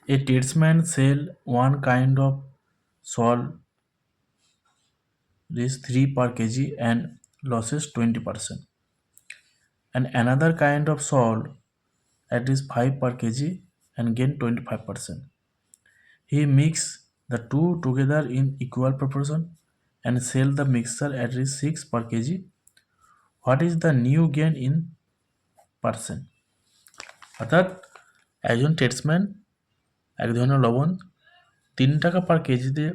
A tradesman sell one kind of salt is 3 per kg and losses 20%. And another kind of salt at is 5 per kg and gain 25%. He mix the two together in equal proportion and sell the mixture at is 6 per kg. What is the new gain in percent? অর্থাৎ একজন tradesman এক ধরনের লবণ 3 টাকা পার কেজিতে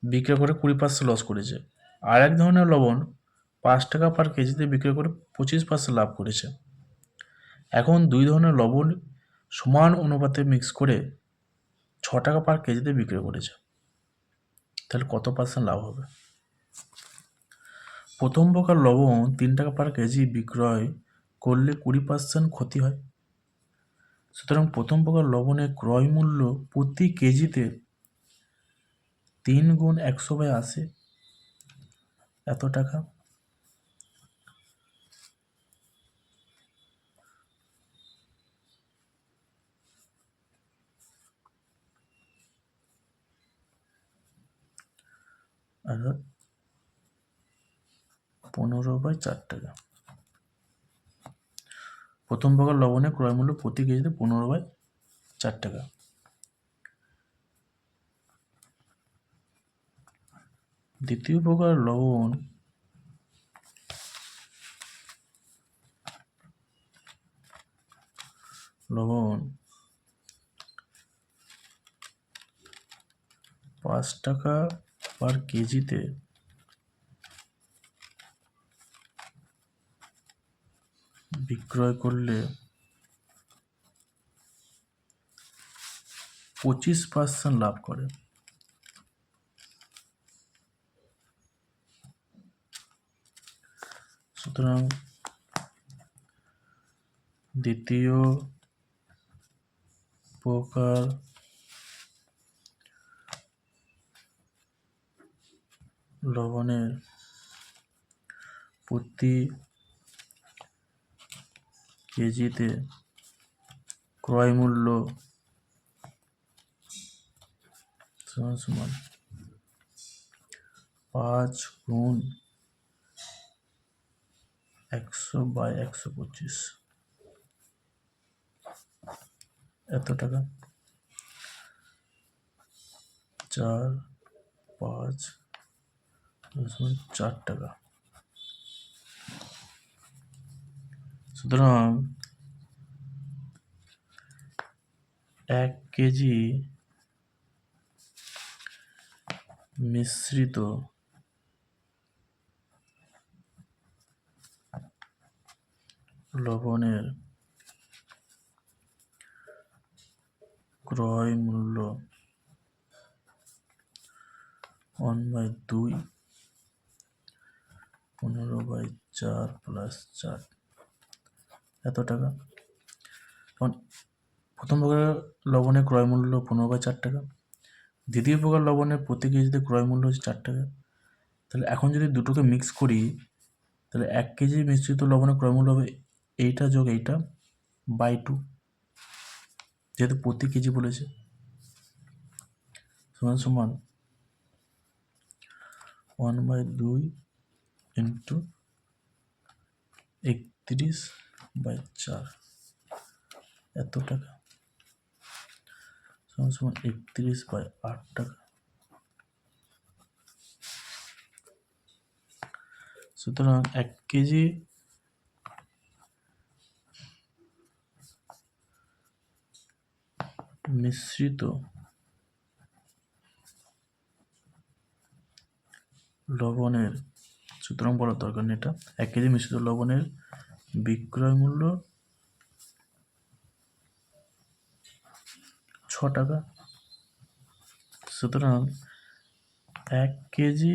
বিক্রি করে 20% loss করেছে, আর এক ধরনের লবণ 5 টাকা পার কেজিতে বিক্রি করে 25% লাভ করেছে। এখন দুই ধরনের লবণ সমান অনুপাতে মিক্স করে 6 টাকা পার কেজিতে বিক্রি করেছে, তাহলে কত পার্সেন্ট লাভ হবে? প্রথম প্রকার লবণ 3 টাকা পার কেজি বিক্রয় করলে 20% ক্ষতি হয়। সুতরাং প্রথম প্রকার লবণের ক্রয় মূল্য প্রতি কেজিতে 3 গুণ 100/80 এত টাকা। অর্থাৎ 15/4 টাকা। প্রথম প্রকার লবণের ক্রয় মূল্য প্রতি কেজিতে 15/4 টাকা। দ্বিতীয় প্রকার লবণ লবণ 5 টাকা পার কেজিতে বিক্রয় করলে 25% লাভ করে। সুতরাং দ্বিতীয় প্রকার লবণের প্রতি কেজিতে ক্রয় মূল্য সমান 5 গুণ 100/125 এত টাকা। 4 টাকা। সুতরাং 1 কেজি মিশ্রিত লবণের ক্রয় মূল্য 1/2 15/4 + 4 এত টাকা। প্রথম প্রকার লবণের ক্রয় মূল্য 15/4 টাকা। দ্বিতীয় প্রকার লবণের প্রতি কেজিতে ক্রয় মূল্য হচ্ছে 4 টাকা। তাহলে এখন যদি দুটোকে মিক্স করি, তাহলে 1 কেজি মিশ্রিত লবণের ক্রয় মূল্য হবে এইটা যোগ এইটা /2, যেহেতু প্রতি কেজি বলেছে, সমান সমান 1/2 ইন্টু 31/4 এত টাকা, সমান সমান 31/8 টাকা। সুতরাং 1 কেজি মিশ্রিত লবণের, সুতরাং বলার দরকার নেই এটা, 1 কেজি মিশ্রিত লবণের বিক্রয় মূল্য 6 টাকা। সুতরাং 1 কেজি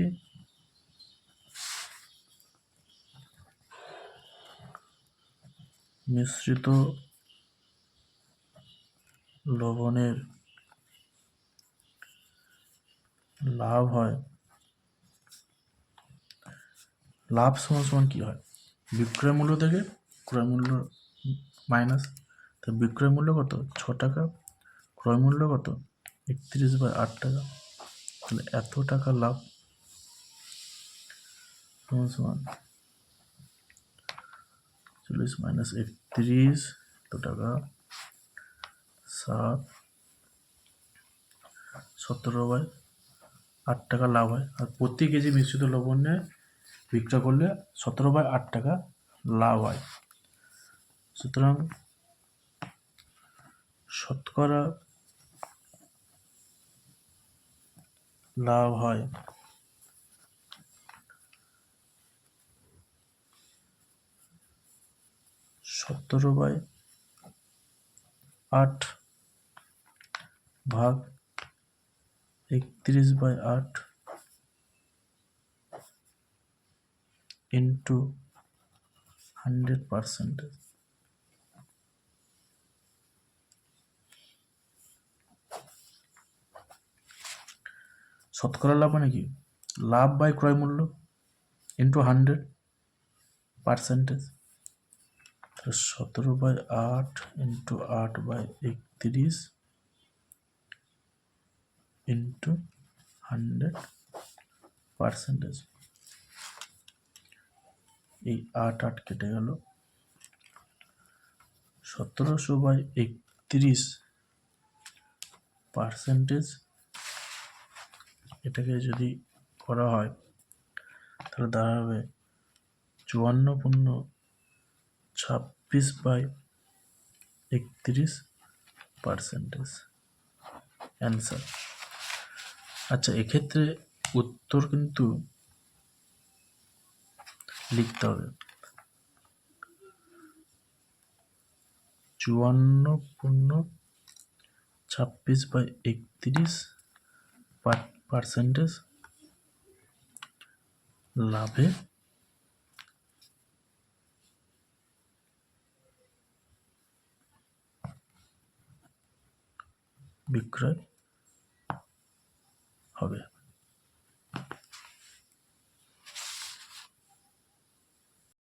মিশ্রিত লবণের লাভ হয়, লাভ সমান সমান কি হয়? বিক্রয় মূল্য থেকে ক্রয় মূল্য মাইনাস, তো বিক্রয় মূল্য কত? 6 টাকা ক্রয় মূল্য কত? 31/8 টাকা। তাহলে এত টাকা লাভ সমান 40 মাইনাস 31 এত টাকা 17/8 টাকা লাভ হয়। আর প্রতি কেজি মিশ্রিত লবণে বিক্রয় করলে 17/8 টাকা লাভ হয়। সুতরাং শতকরা লাভ হয় 17/8 ভাগ 31/8 ইন্টু 100%। শতকরা লাভ মানে কি? লাভ বাই ক্রয় মূল্য ইন্টু 100%। 17/8 into 8/31 into 100%। এই 8 কেটে গেল। 1700/31%, এটাকে যদি করা হয় তাহলে দাঁড়াবে 54.26/31%। অ্যান্সার। আচ্ছা, এক্ষেত্রে উত্তর কিন্তু লিখতে হবে 54.26/31% লাভে বিক্রয় হবে।